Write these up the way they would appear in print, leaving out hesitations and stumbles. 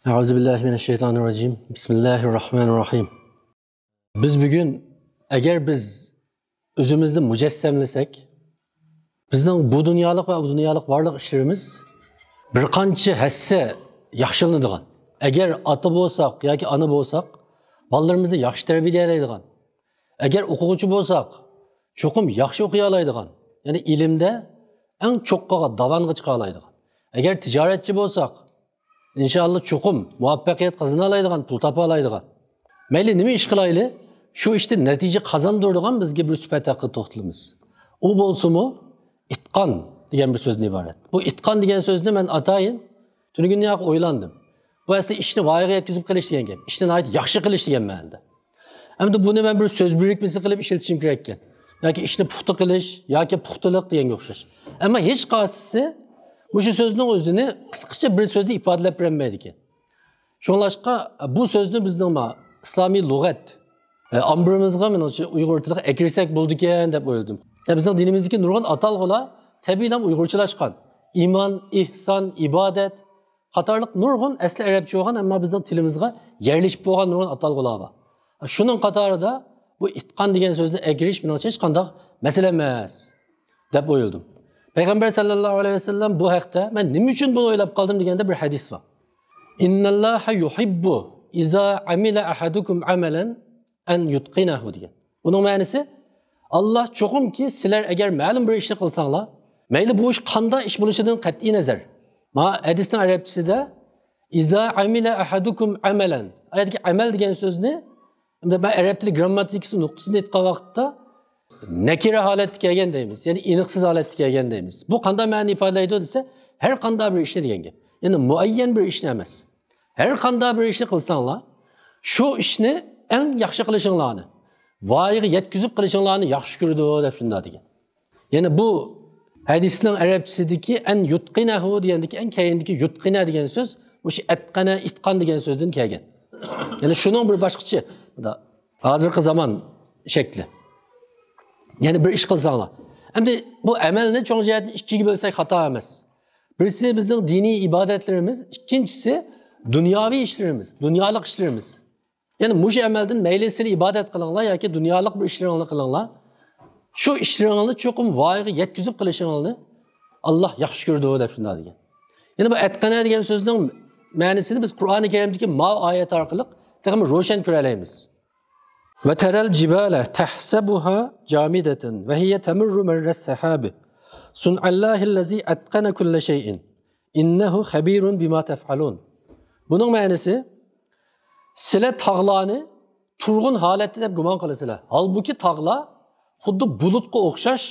Euzubillahimineşşeytanirracim. Bismillahirrahmanirrahim. Biz bugün eğer biz özümüzde mücessemlesek, bizden bu dünyalık ve bu dünyalık varlık işlerimiz bir qancha hisse yaxşılanadigan. Eğer ata bolsak yoki ana bolsak, balalarimizni yaxshi tarbiyalaydigan. Eğer o'quvchi bolsak, cho'qim yaxshi o'qiy oladigan. Ya'ni ilmda eng cho'qqaga davonga chiqa oladigan. Eğer tijoratchi bolsak, İnşallah çokum muvaffaqiyat qazana oladigan, pul topa oladigan. Mayli nima ish qilayli, shu ishda natija qozondiradigan bizga bir sifat haqida to'xtalamiz. U bo'lsa-mu itqon degan bir so'zdan iborat. Bu itqon degan so'zni men atayin tunigunyoq o'ylandim. Bu aslida ishni voyaga yetkazib qilish degan gap. Ishni yaxshi qilish degan ma'noda. Endi buni men bir so'z birikmasi qilib ishlatishim kerak ekan. Yoki ishni puxta qilish yoki puxtalik deganga o'xshash. Ammo hech qaysisi bu sözün özünü qisqacha bir sözde ifadalab bermaydi ekan. Şunlaşqa bu sözni bizning İslamiy lug'at amrimizga men Uyg'ur tiliga akirsak bo'ldi ekan deb o'yladim. Bizning dinimizdagi nurg'un atalg'ular tabiiyan Uyg'urchalashgan. İman, ihson, ibodat qatorliq nurg'un asli arabcha bo'lgan, ammo bizning tilimizga yerlashib bo'lgan nurg'un atalg'ular bor. Shuning qatorida bu itqon degan so'zni akirish menimcha hech qanday masala emas deb o'yladim. Peygamber sallallahu aleyhi ve sellem bu haqda ben nima uchun bunu o'ylab qoldim deganda bir hadis var. İnnallaha yuhibbu iza amila ahadukum amalan an yutqinahu degan. Bunun ma'nosi Allah cho'qimki sizlar agar ma'lum bir ishni qilsanglar, mayli bu ish qanday ish bo'lishidan qat'iy nazar. Ma hadisning arabchisida iza amila ahadukum amalan. Aytdagi amal degan so'zni ben arab tili grammatikasi nuqtasini aytgan vaqtda nekire haletga kelgan deymiz. Yani iniqsiz haletga kelgan deymiz. Bu qanday ma'no ifodalaydi desa, har qanday bir ishni degan gap. Yani muayyan bir ishni emas. Har qanday bir ishni qilsanglar, shu ishni eng yaxshi qilishinglarni, voyaga yetkazib qilishinglarni yaxshi ko'rdi deb shunda degan. Yani bu hadisning arabchisidagi an yutqinahu degandagi eng keyindagi yutqina degan so'z, o'sha atqana, itqon degan so'zdan kelgan. Yani shuning bir boshqacha, hozirgi zamon shakli. Yani bir iş kılsanglar. Endi bu amelni çoğun cihetini ikkiga bölsek hata emas. Birisi bizning dini ibadetlerimiz, ikincisi dünyavi işlerimiz, dünyalık işlerimiz. Yani muş amelden meylisini ibadet kılыңlar yoki dünyalık bir işlerini kılыңlar. Şu işlerini çoğum voyaga yetkazib qilishinglarni Allah yaxshi ko'rdi deb shunda degan. Yani bu atqana degan so'zning ma'nosini biz Qur'oni Karimdagi ma oyat orqali taqim ro'shan ko'ra olamiz. وترى الجبال تحسبها جامدة وهي تمر مر السحاب صنع الله الذي أتقن كل شيء إنه خبير بما تفعلون. Bunun ma'nosi sizlar tog'larni turg'un holatda deb gumon qilasizlar. Halbuki tog'lar xuddi bulutga o'xshash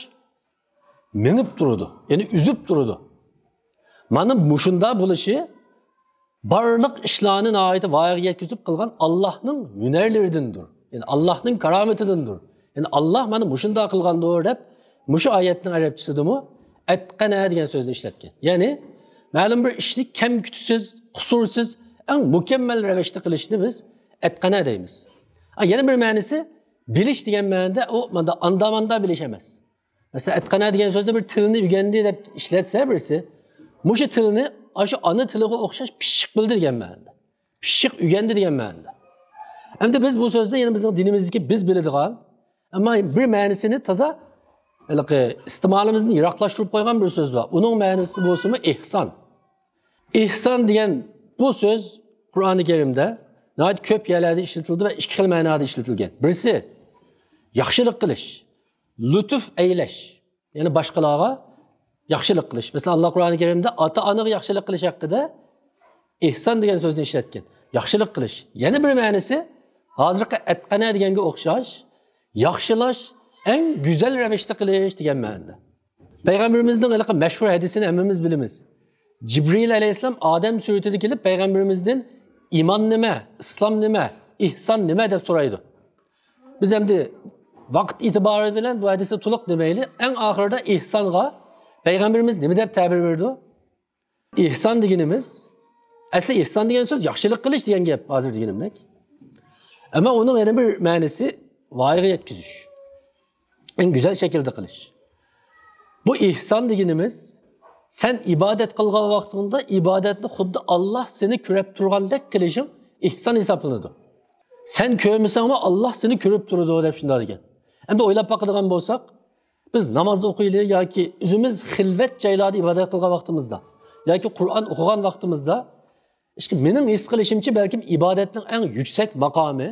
minib turadi, ya'ni uzib turadi. Mana mushunda bo'lishi barliq ishlarni nihoyat voyaga yetkazib qilgan Allohning hunerlaridandir. Yani Allah'ın karametidir. Yani Allah bana muşunda kılgan doğru hep muşu ayetinin Arapçasıdır mı? Etkana degan sözünü işletken. Yani ma'lum bir işni kem kütüsüz, kusursuz, en mükemmel reveşte kılışını biz etkana deymiz. Yeni bir ma'nosi bilish degan ma'noda o andamanda bilişemez. Mesela etkana degan sözde bir tilini ügendi deb işletse birisi, muşu tilini şu ana tiliga o'xshash pishiq bildi degan ma'noda. Pishiq ügendi degan ma'noda. Hem de biz bu sözde yani bizim dinimizdeki biz biladigan ama bir ma'nosini taza istimalimizni yiroqlashtirib qo'ygan bir so'z var. Uning ma'nosi bo'lsa-mu ihson. Ihson degan bu so'z Qur'oni Karimda nihoyat ko'p yerlarda ishlatildi va ikki xil ma'noda ishlatilgan. Birisi yaxshilik qilish, lutf aylash. Ya'ni boshqalarga yaxshilik qilish. Mesela Allah Qur'oni Karimda ota-onaga yaxshilik qilish haqida ihson degan so'zni ishlatgan. Yaxshilik qilish. Yana bir ma'nosi hozirgi atqana deganga o'xshash, yaxshilash, eng go'zal ravishda qilish degan ma'noda. Payg'ambarimizning haliqi mashhur hadisini hammamiz bilamiz. Jibril alayhisalom Odam suratida kelib payg'ambarimizdan iymon nima, islom nima, ihson nima deb so'raydi. Biz endi vaqt e'tibori bilan bu hadisni to'liq demayli, eng oxirida ihsonga payg'ambarimiz nima deb ta'bir berdi? Ihson deganimiz asli ihson degan so'z yaxshilik qilish degan gap hozir deganimdek. Ama onun yana bir ma'nosi voyaga yetkazish. En güzel şekilde qilish. Bu ihson deganimiz Sen ibadet qilgan vaqtında ibadetni xuddi Allah seni ko'rib turgandek qilishing ihson hisoblanadi. Sen ko'rmasangmi Allah seni ko'rib turadi deb shunday degan. Endi o'ylab boqadigan bo'lsak, biz namoz o'qiylik yoki o'zimiz xilvat joylarda ibodat qilgan vaqtimizda yoki Qur'on o'qigan vaqtimizda, mening his qilishimcha balkim ibodatning eng yuksak maqomi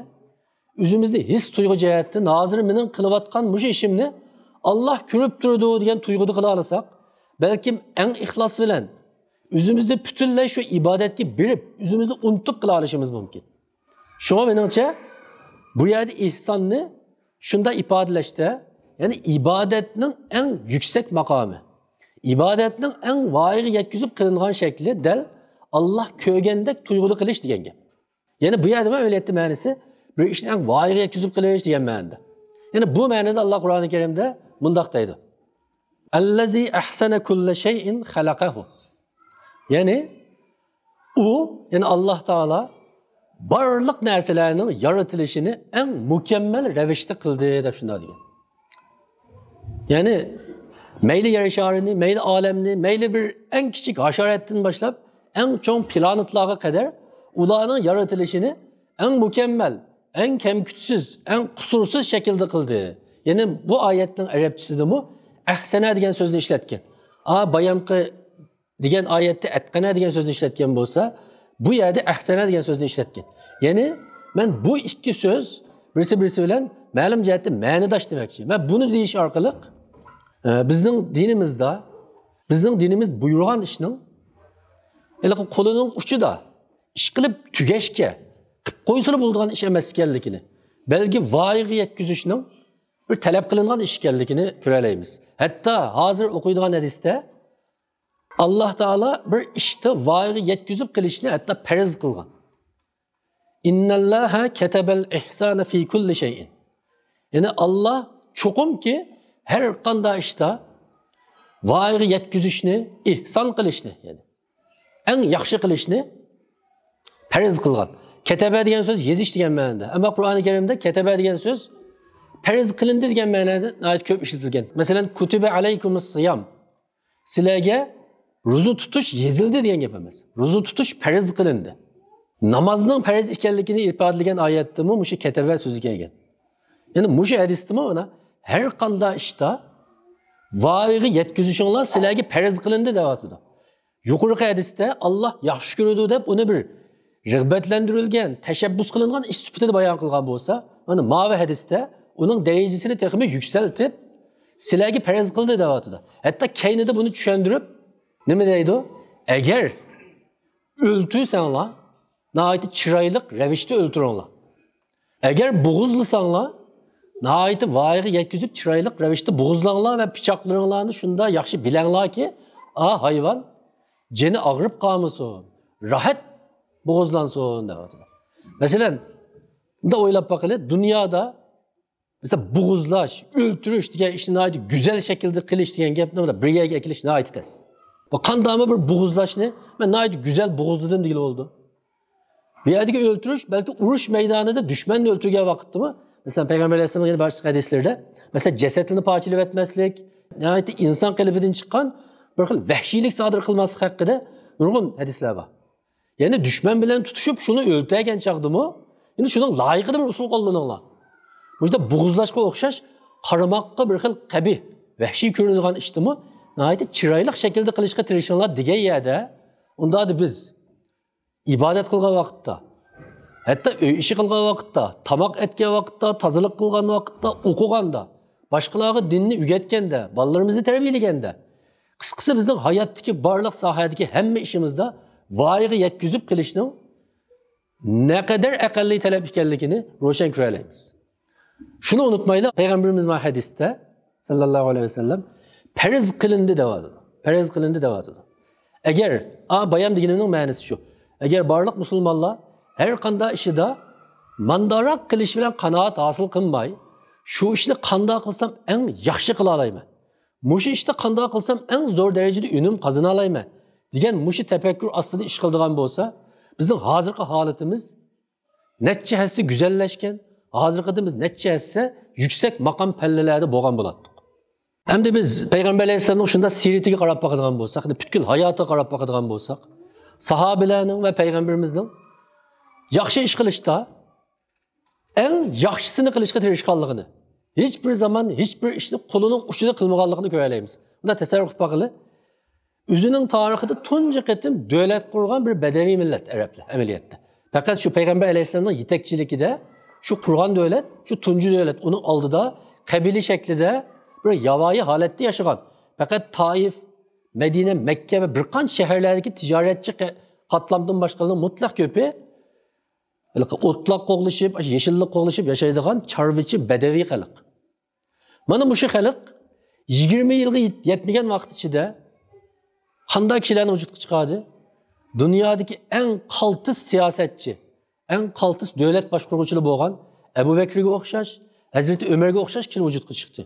o'zimizni his tuyg'u jihatdan hozir mening qilayotgan mush ishimni Allah ko'rib turadi degan tuyg'uni qila olsak, balkim eng ixlos bilan o'zimizni butunlay shu ibodatga berib, o'zimizni unutib qila olishimiz mumkin. Shunga meningcha bu yerda ihsonni shunda ifodalashda, ya'ni ibodatning eng yuksak maqomi, ibodatning eng voyaga yetkazib qilingan shakli dal Allah ko'rgandek tuyg'uni qilish degan gap. Ya'ni bu yerda men o'ylayapti ma'nosi bir ishni eng voyaga yetkazib qilish degan ma'noda. Ya'ni bu ma'noda Alloh Qur'oni Karimda mundaq deydi: Allazi ahsana kulla shay'in xalaqahu. Yani Allah Taala barliq narsalarning yaratilishini eng mukammal ravishda qildi deb shunday degan. Yani mayli yer sharini, mayli olamni, mayli bir eng kichik hasharatdan boshlab eng cho'ng planetlarga qadar ularning yaratilishini eng mukammal, eng kamkutsiz, eng qusursiz shaklda qildi. Yani bu oyatning arabchisida mu ahsana degan so'zni ishlatgan. Bayamqi degan oyatda atqana degan so'zni ishlatgan bo'lsa, bu yerda ahsana degan so'zni ishlatgan. Ya'ni men bu ikki so'z birisi bilan ma'lum jihatda ma'nodosh demoqchi. Va buni deyish orqali bizning dinimiz buyurgan ishning qo'lining uchida ish qilib tugashga qilib qo'ysa bo'ladigan ish emas ekanligini, balki voyaga yetkazishning bir talab qilingan ish ekanligini ko'ralaymiz. Hatto hozir o'qiydigan hadisda Allah Taala bir ishni voyaga yetkazib qilishni hatto farz qilgan. İnnallaha katabal ihsana fi kulli shay'in. Yani Allah cho'qimki har qanday ishda voyaga yetkazishni, ihson qilishni, yani eng yaxshi qilishni farz qilgan. Kataba degan so'z yezish degan ma'noda. Ammo Qur'oni Karimda kataba degan so'z farz qilindi degan ma'noda nihoyat ko'p ishlatilgan. Masalan, kutiba alaykumus siyam. Sizlarga ro'za tutish yezildi degan gap emas. Ro'za tutish farz qilindi. Namozning farz ekanligini ifodalagan oyatdami mushu kataba so'zi kelgan. Ya'ni mushu hadisdami ona har qanday ishda voyaga yetkazishinglar sizlarga farz qilindi deyapti. Yuqorqi hadisda Allah yaxshi ko'radi deb uni bir rag'batlantirilgan, tashabbus qilingan ish sifatida bayon qilgan bo'lsa, mana mavi hadisda uning darajasini texmi yuksaltib sizlarga farz qildi deyapti. Hatto kaynida buni tushuntirib nima deydi? Agar o'ltirsanglar, nihoyat chiroyli ravishda o'ltiringlar. Agar bo'g'izlasanglar, nihoyat voyaga yetkazib chiroyli ravishda bo'g'izlanglar va pichoqlaringlarni shunda yaxshi bilanglarki, hayvon jeni og'rib qolmasin, rahat bo'g'izlansin deyapti. Masalan, bunda o'ylab boqaylik, dunyoda mesela bo'g'izlash, o'ltirish degan ishni nihoyat go'zal shaklda qilish degan gapni birgaga akilish nihoyat tez. Bu qandaymi bir bo'g'izlashni men nihoyat go'zal bo'g'izladim degan bo'ldi. Bu yerdagi o'ltirish balki urush maydonida dushmanni o'ltirgan vaqtdami? Mesela Peygamber Aleyhisselam'ın boshqa hadislarda, mesela jasadini pochilab etmaslik, nihoyat inson qalbidan chiqqan bir xil vahshiylik sodir qilmaslik haqida nurg'un hadislar bor. Ya'ni dushman bilan tutishib shuni o'ltirgan chaqdimi? Endi shuning loyiqida bir usul qo'llaninglar. Bunda bo'g'izlashga o'xshash qaramoqqa bir xil qabih, vahshiy ko'rinadigan ishdimi? Nihoyat chiroyli shaklda qilishga tirishinglar degan yerda, unda biz ibodat qilgan vaqtda, hatto uy ishi qilgan vaqtda, tamoq etgan vaqtda, tozalik qilgan vaqtda, o'qiganda, boshqalarga dinni o'rgatganda, bolalarimizni tarbiyalaganda, qisqasi bizning hayotdagi barliq sohadagi hamma ishimizda voyaga yetkazib qilishning naqadar aqlli talab ekanligini ro'shan ko'ra olamiz. Shuni unutmaylik, Payg'ambarimiz hadisda sallallohu alayhi vasallam farz qilindi deydi. Farz qilindi deydi. Agar bayam deganining ma'nosi shu. Agar barliq musulmonlar har qanday ishida mandaroq qilish bilan qanoat hosil qilmay, shu ishni qanday qilsam eng yaxshi qila olayman, mushu ishni qanday qilsam eng zo'r darajada unum qozona olayman degan mushu tafakkur ostida ish qiladigan bo'lsa, bizning hozirgi holatimiz necha hassa go'zallashgan, hozirgidimiz necha hassa yuksak maqom pallalarda bo'lgan bo'ladi. Endi biz Peygamber Aleyhisselam'ın şunda siretiga qarab bakadigan bolsak, butkul hayotga qarab bakadigan bolsak, sahabelerning ve Peygamberimizning yaxshi ish qilishda eng yaxshisini qilishga tirishganligini, hech bir zaman hech bir ishni qo'lining ushida qilmaganligini ko'raymiz. Bunda tasavvur qilib bakılı, o'zining tarixida tunji qatim davlat qurgan bir bedevi millat Arablar amaliyotda. Faqat shu Peygamber Aleyhisselam'ning yetakchiligida shu qurgan davlat, shu tunji davlat uning oldida qabila shaklida bir yavoyi holatda yashagan. Faqat Taif, Medine, Mekke ve bir qancha shaharlardagi tijoratchi qatlamdan boshqalarning mutlaq ko'pi o'tloq qo'g'lishib, yeşillik qo'g'lishib yashaydigan chorvachi bedevi xalq. Mana bu xalq 20 yilga yetmagan vaqt ichida qanday kishilarni vujudga chiqadi? Dunyodagi eng qaltis siyosatchi, eng qaltis davlat boshqaruvchilari bo'lgan Abu Bakrga o'xshash, Hazreti Ömerga o'xshash kishilar vujudga chiqdi.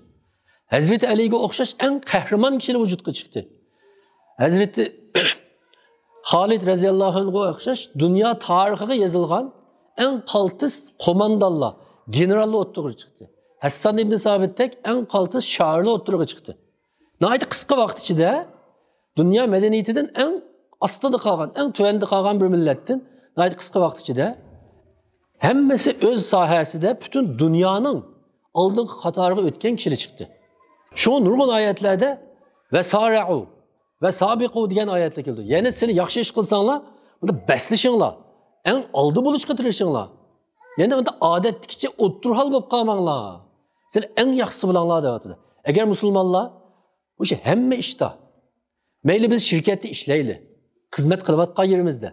Hazreti Aliga o'xshash eng qahramon kishilar vujudga chiqdi. Hazreti Halid radhiyallohu anhuga o'xshash dunyo tarixiga yozilgan eng qaltis qo'mondonlar, generallar o'ttirib chiqdi. Hassan ibn Sabit'tek en qaltis shoirlar o'ttirib chiqdi. Nəhayət qisqa vaqt ichida dunyo madaniyatidan eng ostida qolgan, eng tuvanda qolgan bir millatdan nəhayət qisqa vaqt ichida hammasi o'z sohasida butun dunyoning oldingi qatoriga o'tgan kishilar chiqdi. Shu nurg'un oyatlarda vasara'u va sabiqu degan oyatlar keldi. Ya'ni sizlar yaxshi ish qilsanglar, bunda baslashinglar, eng oldi bo'lishga tirishinglar. Ya'ni unda odatdagcha o'ttirhal bo'lib qolmanglar. Sizlar eng yaxshisi bo'linglar deyapti. Agar musulmonlar o'sha hamma ishda, mayli biz shirkatda ishlayli, xizmat qilayotgan yerimizda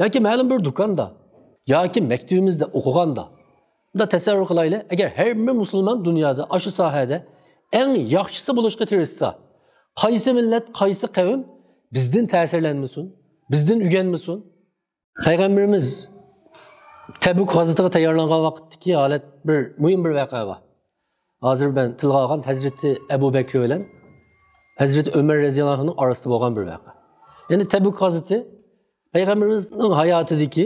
yoki ma'lum bir do'konda yoki maktabimizda o'qiganda, bunda tasavvur qilayli, agar har bir musulmon dunyoda shu sohada eng yaxshisi bo'lishga tirishsa, qaysi millat, qaysi qavm bizdan ta'sirlanmasin, bizdan o'rganmasin. Payg'ambarimiz Tabuk g'azotasiga tayyorlangan vaqtdagi holat bir muhim bir voqea bor. Hozir ben tilga olgan Hazreti Abu Bakr bilan Hazreti Ömer radhiyallohu anhuning orasida bo'lgan bir voqea. Ya'ni Tabuk g'azoti Payg'ambarimizning hayotidagi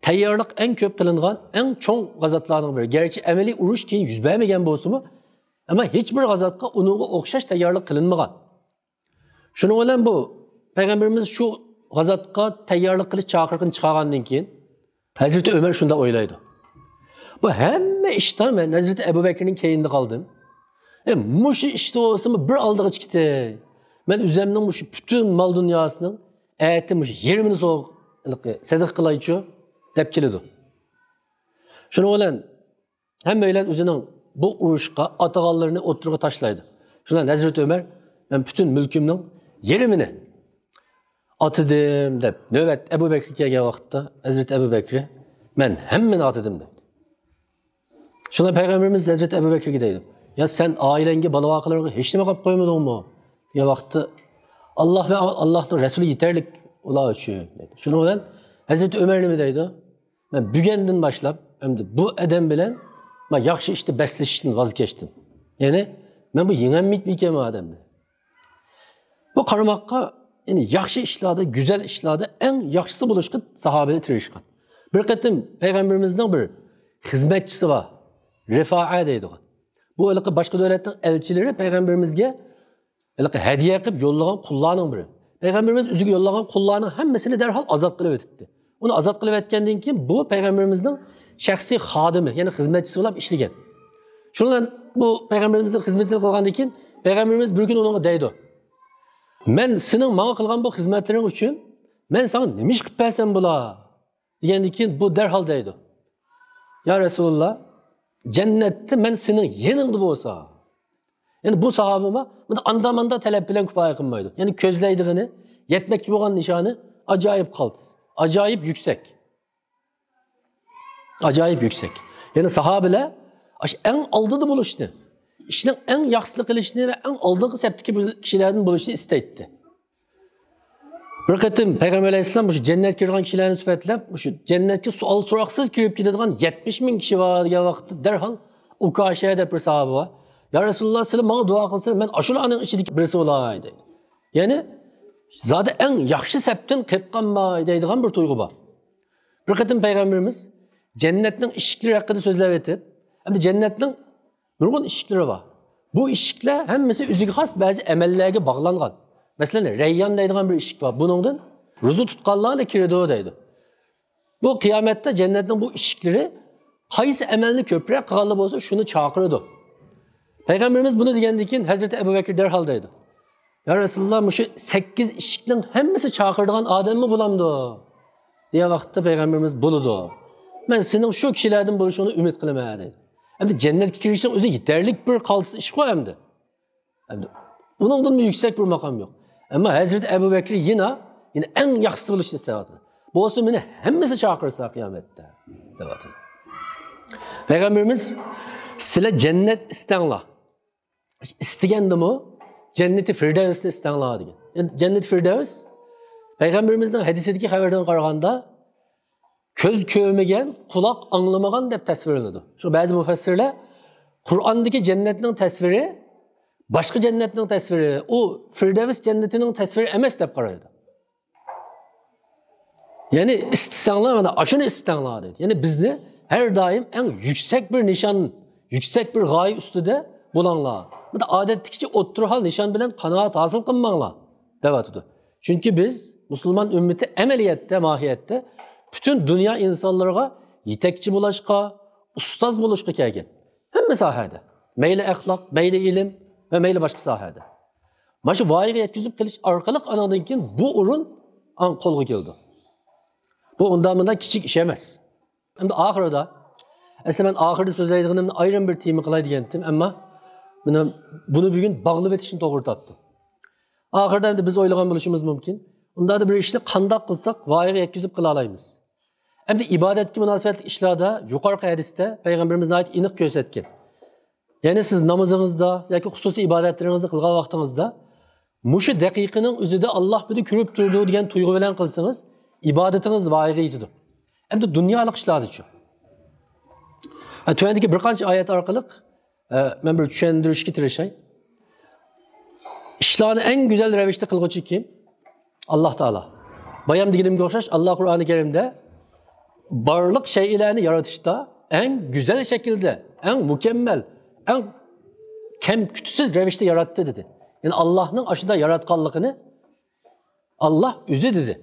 tayyorlik eng ko'p qilingan, eng cho'ng g'azotlarning biri. Gerçi amaliy urush keyin yuz bermagan bo'lsa-mu, ammo hech bir g'azotga uningga o'xshash tayyorlik qilinmagan. Shuning bilan bu Payg'ambarimiz shu g'azotga tayyorlik qilish chaqiriqini chiqargandan keyin Hazreti Ömer shunda o'ylaydi. Bu hamma ishda men Hazreti Abu Bakrning keyinda qoldim. Mushu ishda bo'lsa-mu bir oldiga chiqdi. Men o'zimning mushu butun mol dunyosining ayati mushu yerimini sadiq qilaychi deb keladi. Shuning bilan hamma bilan o'zining bu urushga atag'anlarini o'tirga tashlaydi. Shundan Hazreti Ömer men butun mulkimning yerimini atidim deb navbat Abu Bakr kelgan vaqtda Hazreti Abu Bakr men hammani atidim dedi. Şuna Peygamberimiz Hazreti Ebu Bekir'e deydi. Ya sen ailenge, balavakilerine hiç nime kapıp koymadın mı? Ya vakti Allah ve Allah'ın Resulü yeterlik ola ölçüyor dedi. Şuna olan Hazreti Ömer'le mi deydi? Ben bügendin başlap, hem de bu edem bilen ben yakşı işte besleştin, vazgeçtim. Yani ben bu yenenmeyip bir kemi adamdı. Bu karamakka yani yakşı işlerde, güzel işlerde en yakşısı buluşkun sahabeli tirişkan. Bir katim Peygamberimizden bir hizmetçisi var. Rifa'a deydi. Bu başka devletten elçileri Peygamberimizge hediye qilib yollagan qullarning biri. Peygamberimiz o'ziga yollagan qullarning hammasini darhol azod qilib o'tdi. Uni azod qilib o'tgandan keyin bu Peygamberimizning shaxsiy xodimi, ya'ni xizmatchisi bo'lib ishlagan. Shundan bu Peygamberimizning xizmatini qilgandan keyin Peygamberimiz bir kun unga deydi: "Men sening menga qilgan bu xizmatlaring uchun men sana nima ish qilib bersam bo'lar?" degandan keyin bu darhol deydi: "Ya Rasulullah, cennette men senin yaningda bo'lsa." Yani bu sahabıma andamanda talep bilen kupaya kılmaydı. Yani közleydiğini, yetmekçi olan nişanı acayip kaldı. Acayip yüksek. Acayip yüksek. Yani sahabeler en aldığı buluştu. İşinin en yaxsılı kılışını ve en aldığı septiki kişilerden buluşunu isteydi. Bir kıtım Peygamber Aleyhisselam bu cennet girgan kişilerini süpetlep, bu cennetki sual soraksız girip gidiyorgan 70 bin kişi var ya vakti derhal Ukaşe'ye de bir sahabe var. Ya Resulullah sallallahu bana dua kılsın, ben aşulanın içindeki birisi olaydı. Yani zaten en yaxşı septin kıpkanma deydiğen bir tuygu var. Bir kıtım Peygamberimiz cennetin işikleri hakkında sözler etip, hem de cennetin nurgun işikleri var. Bu eshiklar hammasi o'ziga xos ba'zi amallarga bog'langan. Masalan, Rayyan deydigan bir eshik bor. Buningdan ro'za tutganlar kiradi deydi. Bu qiyomatda jannatning bu eshiklari qaysi amalni ko'proq qilganlar bo'lsa, shuni chaqiradi. Payg'ambarimiz buni degandan keyin Hazrati Abu Bakr darhol deydi. Ya Rasululloh, shu 8 eshikning hammasi chaqiradigan odammi bo'lamdi? Degan vaqtda payg'ambarimiz bo'ladi. Men sening shu kishilardan bo'lishini umid qilaman dedi. Endi jannatga kirishning o'zi yetarlik bir qaltis ish qo'y endi. Endi uningdan yuksak bir maqom yo'q. Ammo Hazrati Abu Bakr yine eng yaxshisi bo'lishni istayapti. Bo'lsa meni hammasi chaqirsa qiyomatda deyapti. Payg'ambarimiz sizlar jannat istanglar. İstigandimi Cenneti Firdevs'ni istanglar degan. Endi Jannat Firdevs Payg'ambarimizning hadisidagi xabardan qaraganda ko'z ko'rmagan, quloq anglamagan deb tasvirlanadi. Shu ba'zi mufassirlar Qur'ondagi jannatning tasviri boshqa jannatning tasviri, u Firdevs jannatining tasviri emas deb qaraydi. Ya'ni istisanglar, mana ashuni istanglar dedi. Ya'ni bizni her daim eng yüksek bir nişan, yüksek bir g'oya ustida bo'langlar. Bu da odatdagi o'ttirhol nishon bilan qanoat hosil qilmanglar deyapti. Chunki biz Müslüman ümmeti amaliyatda, mohiyatda bütün dünya insanlarga yetakchi bo'lishga, ustoz bo'lishga kelgan. Hamma sohada. Mayli axloq, mayli ilm va mayli boshqa sohada. Mana shu voyaga yetkazib qilish orqali anandan keyin bu o'rin qo'lga keldi. Bu undan kichik ish emas. Endi oxirida, aslida men oxirida so'zlaydiganimni ayrim bir tema qilay degandim, ammo bunu bugun bog'lab etishni to'g'ri topdim. Oxirida endi biz o'ylagan bo'lishimiz mumkin. Unda da bir ishni qanday qilsak voyaga yetkazib qila olamiz. Endi ibodatga munosabatli ishlarda yuqorqi hadisda payg'ambarimiz aytib aniq ko'rsatgan. Ya'ni siz namozingizda yoki xususiy ibodatlaringizni qilgan vaqtingizda mushu daqiqaning o'zida Alloh buni ko'rib turdi degan tuyg'u bilan qilsangiz, ibodatingiz voyaga yetadi. Endi dunyolik ishlardachi. Tuvandagi bir qancha oyat orqali men bir tushuntirishga tirishay. İşlarni en güzel ravishda qilguvchi kim? Allah Taala. Bayam deganimga o'xshash Allah Qur'oni Karimda barliq shaylarni yaratishda en güzel şekilde, en mükemmel, en kemkutsiz ravishda yaratdi dedi. Yani Allah'ның aşıda yaratganligini Allah o'zi dedi.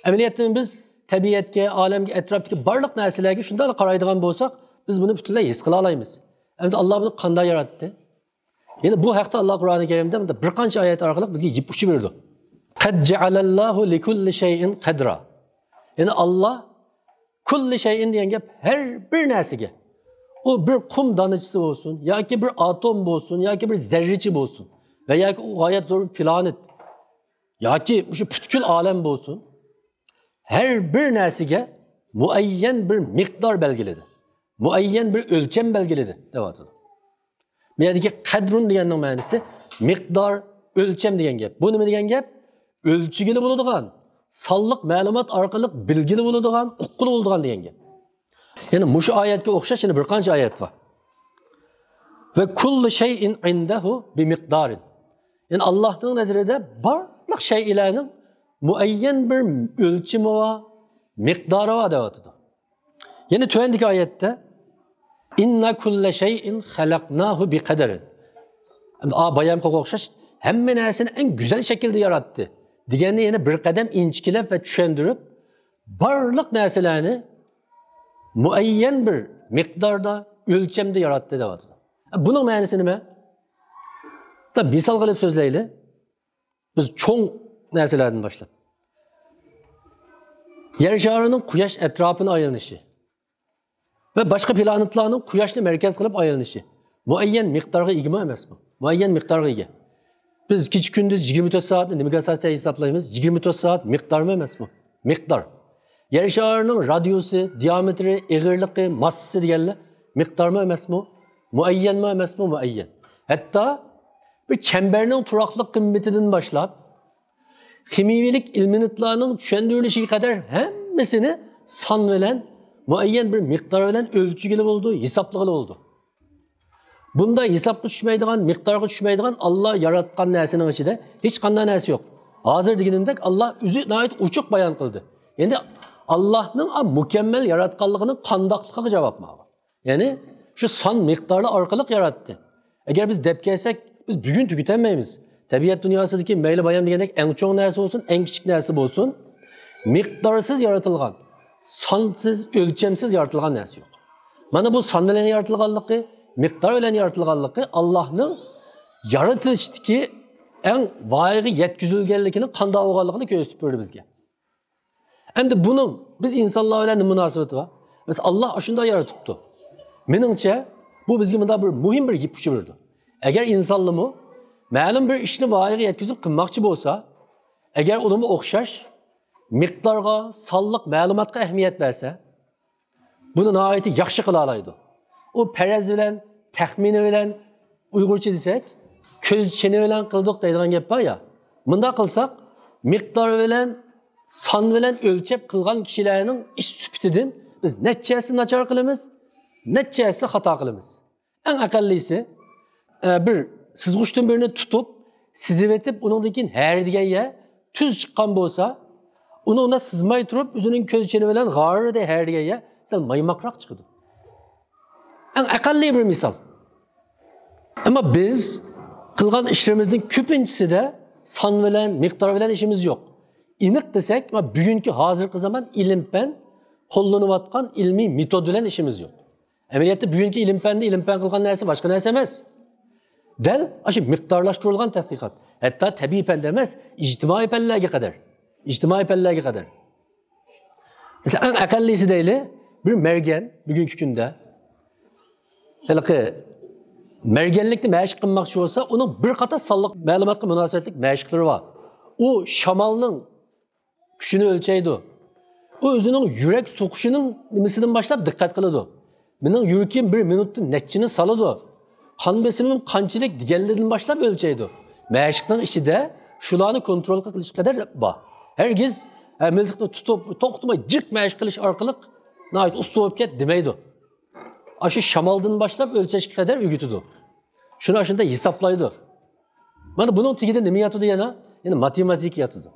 Amaliyotda biz tabiatga, olamga, atrofdagi barliq narsalarga shunday qaraydigan bo'lsak, biz buni butunlay his qila olamiz. Endi Allah buni qanday yaratdi? Yani bu haqda Allah Qur'oni Karimda bir qancha oyat orqali bizga yip uchi berdi. Qad ja'alallahu likulli shay'in qadra. Yani Allah kulli shay'in degan gap her bir narsaga. O bir qum danachisi bo'lsin, yoki bir atom bo'lsin, yoki bir zarrachi bo'lsin va yoki u g'oyat zo'r planet yoki shu butkul olam bo'lsin. Her bir narsaga muayyan bir miqdor belgiladi. Muayyan bir o'lcham belgiladi, deyapti. Meyadagi qadrun deganning ma'nosi miqdor, o'lcham degan gap. Bu nima degan gap? O'lchigili bo'ladigan, sonliq ma'lumot orqali bilgili bo'ladigan, uqqili bo'ladigan degan gap. Ya'ni mushu oyatga o'xshash yana bir qancha oyat bor. Va kullu shay'in indahu bi miqdarin. Ya'ni Allohning nazarida barliq shaylarning muayyan bir o'lchami va miqdori bor deyapti. Ya'ni tuvandagi oyatda inna kulla shay'in xalaqnahu bi qadarin. Bayam qo'yga o'xshash hamma narsani eng go'zal shaklda yaratdi. Deganni yana bir qadam inchikilab va tushuntirib, barliq narsalarni muayyan bir miqdorda, o'lchamda yaratdi deyapti. Buning ma'nosi nima? Misol qilib so'zlaylik. Biz cho'ng narsalardan boshlab. Yer sharining quyosh atrofini aylanishi ve başka planetlarning quyoshni markaz qilib aylanishi muayyan miqdorga ega emasmi? Muayyan miqdorga ega. Biz kecha kunduz 24 soatni nimaga asosan hisoblaymiz? 24 soat miqdormi emasmi? Miqdor. Yer sharining radiosi, diametri, eg'irligi, massasi deganlar miqdormi emasmi? Muayyanmi emasmi? Muayyan. Hatto bir chambarning turoqliq qimmatidan boshlab kimiyalik ilminotlarning tushundirilishiga qadar hammasini son bilan muayyan bir miqdor bilan o'lchigili bo'ldi, hisobligili bo'ldi. Bunda hisobga tushmaydigan, miqdorga tushmaydigan Allah yaratgan narsaning ichida hech qanday narsa yo'q. Hozir deganimdek Allah o'zi nihoyat ochiq bayon qildi. Endi Allohning mukammal yaratganligining qandoqligiga javob berdi. Ya'ni shu son miqdorlar orqali yaratdi. Agar biz deb kelsak, biz bugun tugatanmaymiz. Tabiat dunyosidagi mayli bayam degandek eng cho'ng narsa bo'lsin, eng kichik narsa bo'lsin, miqdorsiz yaratilgan, sonsiz, o'lchamsiz yaratilgan narsa yo'q. Mana bu son bilan yaratilganligi, miqdor bilan yaratilganligi Allohning yaratilishdagi eng voyaga yetkazilganligini qanday bo'lganligini ko'rsatib berdi bizga. Endi buning biz insonlar bilan nima munosabati bor? Mesela Allah shunday yaratibdi. Meningcha bu bizga bunday bir muhim bir ip uchi berdi. Agar insonlarmi ma'lum bir ishni voyaga yetkazib qilmoqchi bo'lsa, agar unga o'xshash miqdorga, sonliq ma'lumotga ahamiyat bersa, buni nihoyatda yaxshi qila oladi. U faraz bilan, taxmini bilan Uyg'urcha desak, ko'z chini bilan qildik deydigan gap bor ya. Bunda qilsak, miqdor bilan, son bilan o'lchab qilgan kishilarning ish sufatidan biz nechasi nachar qilamiz, nechasi xato qilamiz. Eng aqallisi bir sizg'uchdan birini tutib, sizib etib, undan keyin har degan tuz chiqqan bo'lsa, uni ona sizmay turib, o'zining ko'z chini bilan g'arida har degan sal maymoqroq chiqadi. Eng aqalli bir misol. Ama biz qilgan ishlarimizning ko'pinchisida son bilan, miqdor bilan ishimiz yo'q. Iniq desak, bugungi hozirgi zamon ilm-fan qo'llanayotgan ilmiy metod bilan ishimiz yo'q. Amaliyotda bugungi ilm-fan qilgan narsa boshqa narsa emas. Dal shu miqdorlashtirilgan tadqiqot. Hatto tabiiy fan emas, ijtimoiy fanlarga qadar. Mesela eng aqallisi deyli, bir mergen bugungi kunda mergenlikni mashq qilmoqchi bo'lsa, uning bir qator sonliq ma'lumotga munosabatli mashqlari bor. U shamolning kuchini o'lchaydi. U o'zining yurak so'qishining nimasidan boshlab diqqat qiladi. Mening yurakim 1 minutda nechini soladi. Qon besimim qanchalik deganlardan boshlab o'lchaydi. Mashqning ichida shularni kontrol qilish qadar bor. Hergiz miltiqni tutib, to'xtamay jiq mashq qilish orqali nihoyat usta bo'lib ket demaydi. Shu shamoldan boshlab o'lchashga qadar o'rgatadi. Shuni shunda hisoblaydi. Mana buning tagida nima yotadi yana? Ya'ni matematik yotadi.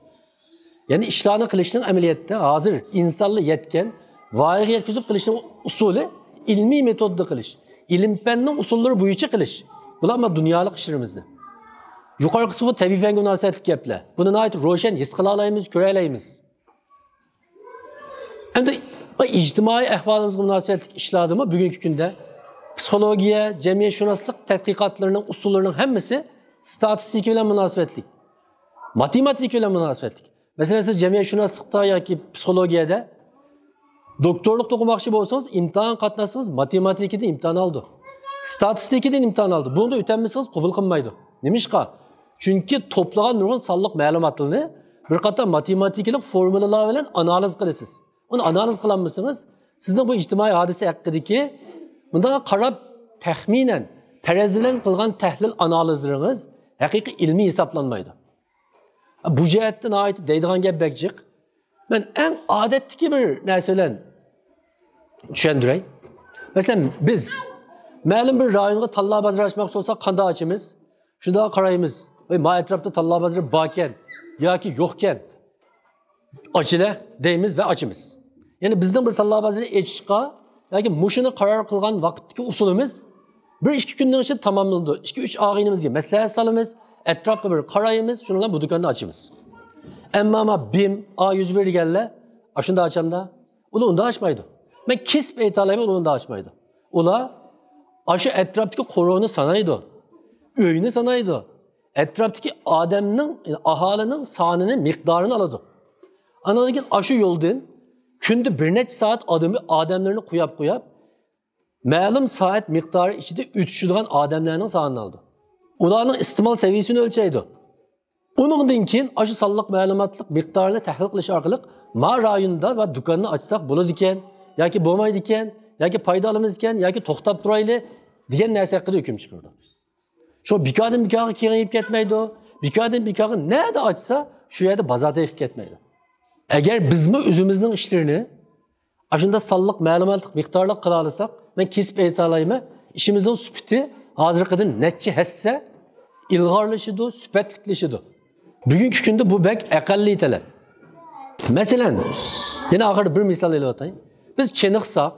Ya'ni ishlarni qilishning amaliyotda hozir insonlar yetgan voyaga yetkazib qilishning usuli ilmiy metodda qilish. Ilm-fanning usullari bo'yicha qilish. Bular ham dunyolik ishlarimizni. Yuqorqisi bu tabiiy fanga munosabatli gaplar. Buni nihoyat ro'shan his qila olamiz, ko'ra olamiz. Endi ijtimoiy ahvolimizga munosabatli ishlardimi bugungi kunda psixologiya, jamiyatshunoslik tadqiqotlarining usullarining hammasi statistika bilan munosabatli. Matematika bilan munosabatli. Masalan, siz jamiyatshunoslikda yoki psixologiyada doktorlik o'qimoqchi bo'lsangiz, imtihon qatnashsangiz, matematikadan imtihon oldi. Statistikadan imtihon oldi. Bunda o'tolmasangiz qabul qilmaydi. Nimishqa? Chunki to'plagan nurg'un sonliq ma'lumotlarni bir qator matematikalik formulalar bilan analiz qilasiz. Uni analiz qilamisangiz, sizning bu ijtimoiy hodisa haqidagi bunda qarab taxminan faraz bilan qilgan tahlil analizlaringiz haqiqiy ilmiy hisoblanmaydi. Bu jihatdan nihoyat deydigan gap bakjiq. Men eng odatdagi bir narsa bilan tushuntiray. Masalan, biz ma'lum bir rayonga tanlov bozori ochmoqchi bo'lsak, qanday ochamiz? Shunda qaraymiz. Ma atrofda tanlov bozori bor ekan yoki yo'q ekan. Ochila deymiz va ochamiz. Ya'ni bizning bir tanlov bozori echishga yoki mushuni qaror qilgan vaqtdagi usulimiz 1-2 kunning ichida tamomlanadi. 2-3 og'inimizga maslahat solamiz, atrofga bir qaraymiz, shuni bilan bu do'konni ochamiz. Amma BIM A101 deganlar, shunda ochamda, uni unda ochmaydi. Men kesib ayta olaman, uni unda ochmaydi. Ular shu atrofdagi qo'rovni sanaydi, uyni sanaydi. Atrofdagi odamning, aholining sonini, miqdorini oladi. Anadan keyin shu yo'ldan kunda bir necha soat odamlarni qo'yib, ma'lum soat miqdori ichida o'tishadigan odamlarning sonini oldi. Ularning iste'mol saviyasini o'lchaydi. Undan keyin shu sonliq ma'lumotlik miqdorini tahlil qilish orqali ma rayonda va do'konni ochsak bo'ladi ekan, yoki bo'lmaydi ekan, yoki foyda olamiz ekan, yoki to'xtab turayli degan narsa haqida hukm chiqardi. Shu bekordan bekorga kengayib ketmaydi. Bekordan bekorga nada ochsa, shu yerda bozorda yig'ib ketmaydi. Agar bizmi o'zimizning ishlarini shunda sonliq ma'lumotlik miqdorli qila olsak, men kesib ayta olayman, ishimizning sifati hozirgidan necha hassa ilg'orlashidi, sifatliklashidi. Bugungi kunda bu bek aqalli talab. Masalan, yana oxirida bir misol elib o'tayım. Biz cheniqsaq,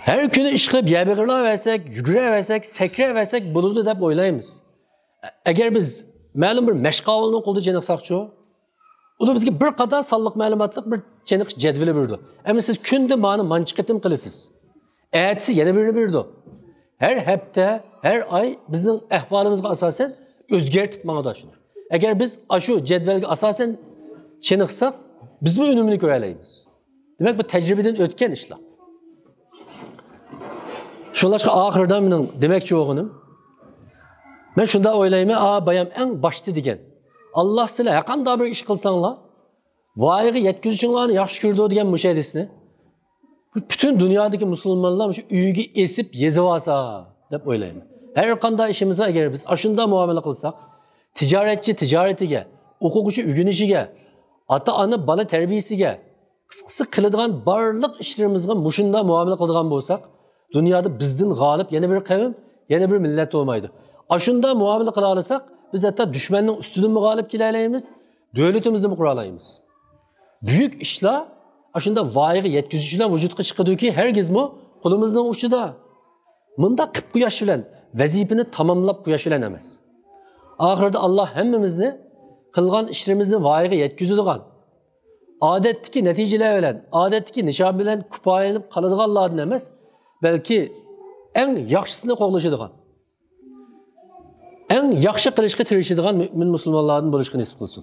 Her kuni ish qilib, yabig'irlaversak, yuguraversak, sakraversak bo'ladi deb o'ylaymiz. Agar biz ma'lum bir mashg'ulotni qo'lda chiniqsaqchi, u bizga bir qator sonliq ma'lumotlik bir chiniq jadvali berdi. Ammo siz kunda ma'ni manchi qitim qilasiz. Ertasi yana birini berdi. Her hafta, her ay bizning ahvolimizga asosan o'zgartib mangada shuni. Agar biz shu jadvalga asosan chiniqsak, biz bu unumini ko'ra olamiz. Demak, bu tajribadan o'tgan ishlar. Şulaşqa oxirida mening demakchi o'g'inim. Men shunda o'ylayman, bayam eng boshda degan. Alloh sizlar qanday bir ish qilsanglar, voyaga yetkazishinglarni yaxshi ko'rdi degan mushadisni. Bütün dünyadaki musulmonlar shu uyiga esib yezib olsa deb o'ylayman. Har qanday ishimizga agar biz ashunda muomala qilsak, tijoratchi tijoratiga, o'quvchi o'rganishiga, ota-ona bola tarbiyasiga, qisqasi qiladigan barliq ishlarimizga mushunda muomala qiladigan bo'lsak, dunyoda bizdan g'olib yana bir qavm, yana bir millat bo'lmaydi. Ashunda muomala qila olsak, biz hatto dushmanning ustidan g'olib kela olamiz, davlatimizni qura olamiz. Buyuk ishlar ashunda voyaga yetkazishlar vujudga chiqadiki, hargizmi qo'limizning uchida. Bunda qilib qo'yash bilan vazifani tamomlab qo'yash bilan emas. Oxirida Alloh hammamizni qilgan ishlarimizni voyaga yetkazadigan, odatdagi natijalar bilan, odatdagi nishon bilan kupoyalanib qoladiganlardan emas, balki eng yaxshisini qo'llashadigan, eng yaxshi qilishga tirishadigan mu'min musulmonlardan bo'lishni nasib qilsin.